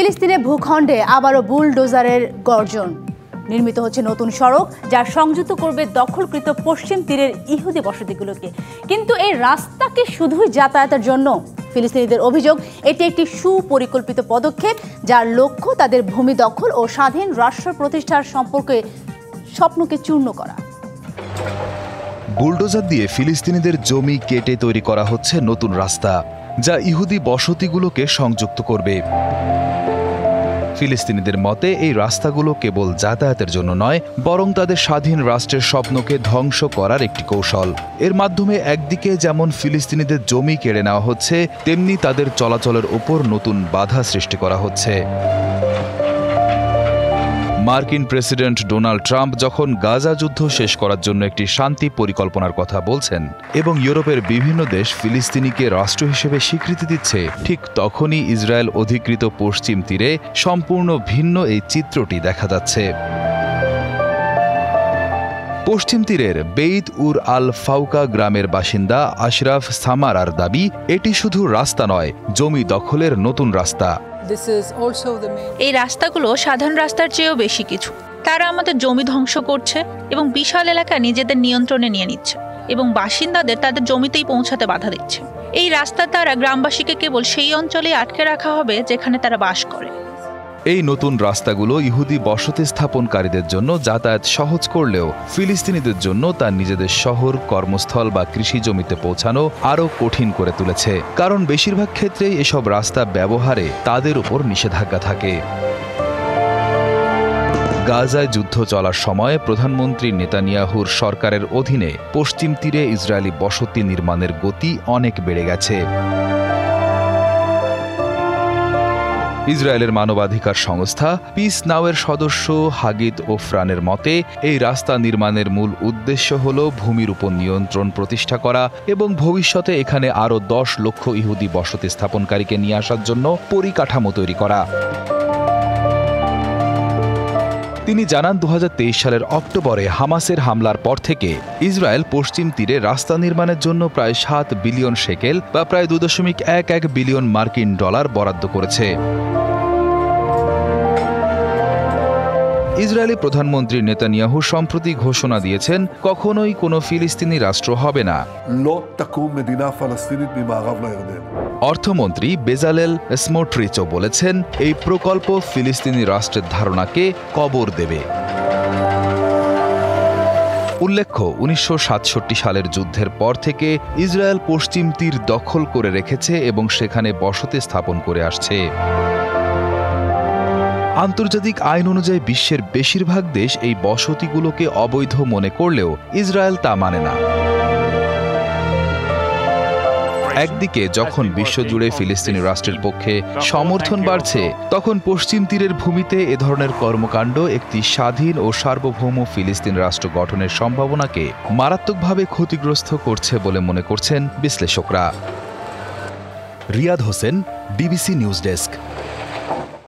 ফিলিস্তিনের ভূখণ্ডে আবারও বুলডোজারের গর্জন। নির্মিত হচ্ছে নতুন সড়ক, যা সংযুক্ত করবে দখলকৃত পশ্চিম তীরের ইহুদি বসতিগুলোকে। কিন্তু এই রাস্তাকে শুধুই যাতায়াতের জন্য? ফিলিস্তিনিদের অভিযোগ, এটি একটি সুপরিকল্পিত পদক্ষেপ, যার লক্ষ্য তাদের ভূমি দখল ও স্বাধীন রাষ্ট্র প্রতিষ্ঠার স্বপ্নকে চূর্ণ করা। বুলডোজার দিয়ে ফিলিস্তিনিদের জমি কেটে তৈরি করা হচ্ছে নতুন রাস্তা, যা ইহুদি বসতিগুলোকে সংযুক্ত করবে। ফিলিস্তিনিদের মতে এই রাস্তাগুলো কেবল যাতায়াতের জন্য নয়, বরং তাদের স্বাধীন রাষ্ট্রের স্বপ্নকে ধ্বংস করার একটি কৌশল। এর মাধ্যমে একদিকে যেমন ফিলিস্তিনিদের জমি কেড়ে নেওয়া হচ্ছে, তেমনি তাদের চলাচলের উপর নতুন বাধা সৃষ্টি করা হচ্ছে। মার্কিন প্রেসিডেন্ট ডোনাল্ড ট্রাম্প যখন গাজা যুদ্ধ শেষ করার জন্য একটি শান্তি পরিকল্পনার কথা বলছেন এবং ইউরোপের বিভিন্ন দেশ ফিলিস্তিনিকে রাষ্ট্র হিসেবে স্বীকৃতি দিচ্ছে, ঠিক তখনই ইসরায়েল অধিকৃত পশ্চিম তীরে সম্পূর্ণ ভিন্ন এই চিত্রটি দেখা যাচ্ছে। পশ্চিম তীরের বেইত উর আল ফাউকা গ্রামের বাসিন্দা আশরাফ সামারার দাবি, এটি শুধু রাস্তা নয়, জমি দখলের নতুন রাস্তা। এই রাস্তাগুলো সাধারণ রাস্তার চেয়েও বেশি কিছু। তারা আমাদের জমি ধ্বংস করছে এবং বিশাল এলাকা নিজেদের নিয়ন্ত্রণে নিয়ে নিচ্ছে এবং বাসিন্দাদের তাদের জমিতেই পৌঁছাতে বাধা দিচ্ছে। এই রাস্তার দ্বারা গ্রামবাসীকে কেবল সেই অঞ্চলে আটকে রাখা হবে যেখানে তারা বাস করে। এই নতুন রাস্তাগুলো ইহুদি বসতি স্থাপনকারীদের জন্য যাতায়াত সহজ করলেও ফিলিস্তিনিদের জন্য তার নিজেদের শহর, কর্মস্থল বা কৃষি জমিতে পৌঁছানো আরও কঠিন করে তুলেছে, কারণ বেশিরভাগ ক্ষেত্রেই এসব রাস্তা ব্যবহারে তাদের উপর নিষেধাজ্ঞা থাকে। গাজায় যুদ্ধ চলার সময় প্রধানমন্ত্রী নেতানিয়াহুর সরকারের অধীনে পশ্চিম তীরে ইসরায়েলি বসতি নির্মাণের গতি অনেক বেড়ে গেছে। ইসরায়েলের মানবাধিকার সংস্থা পিস নাওয়ের সদস্য হাগিত ওফরানের মতে, এই রাস্তা নির্মাণের মূল উদ্দেশ্য হল ভূমির উপর নিয়ন্ত্রণ প্রতিষ্ঠা করা এবং ভবিষ্যতে এখানে আরও 10 লক্ষ ইহুদি বসতি স্থাপনকারীকে নিয়ে আসার জন্য পরিকাঠামো তৈরি করা। তিনি জানান, 2023 সালের অক্টোবরে হামাসের হামলার পর থেকে ইসরায়েল পশ্চিম তীরে রাস্তা নির্মাণের জন্য প্রায় 7 বিলিয়ন শেকেল বা প্রায় 2.11 বিলিয়ন মার্কিন ডলার বরাদ্দ করেছে। ইসরায়েলি প্রধানমন্ত্রী নেতানিয়াহু সম্প্রতি ঘোষণা দিয়েছেন, কখনোই কোনো ফিলিস্তিনি রাষ্ট্র হবে না। অর্থমন্ত্রী বেজালেল স্মোট্রিচও বলেছেন, এই প্রকল্প ফিলিস্তিনি রাষ্ট্রের ধারণাকে কবর দেবে। উল্লেখ্য, 1967 সালের যুদ্ধের পর থেকে ইসরায়েল পশ্চিম তীর দখল করে রেখেছে এবং সেখানে বসতি স্থাপন করে আসছে। আন্তর্জাতিক আইন অনুযায়ী বিশ্বের বেশিরভাগ দেশ এই বসতিগুলোকে অবৈধ মনে করলেও ইসরায়েল তা মানে না। একদিকে যখন বিশ্বজুড়ে ফিলিস্তিনি রাষ্ট্রের পক্ষে সমর্থন বাড়ছে, তখন পশ্চিম তীরের ভূমিতে এ ধরনের কর্মকাণ্ড একটি স্বাধীন ও সার্বভৌম ফিলিস্তিন রাষ্ট্র গঠনের সম্ভাবনাকে মারাত্মকভাবে ক্ষতিগ্রস্ত করছে বলে মনে করছেন বিশ্লেষকরা। Riyad Hossain, BBC news desk.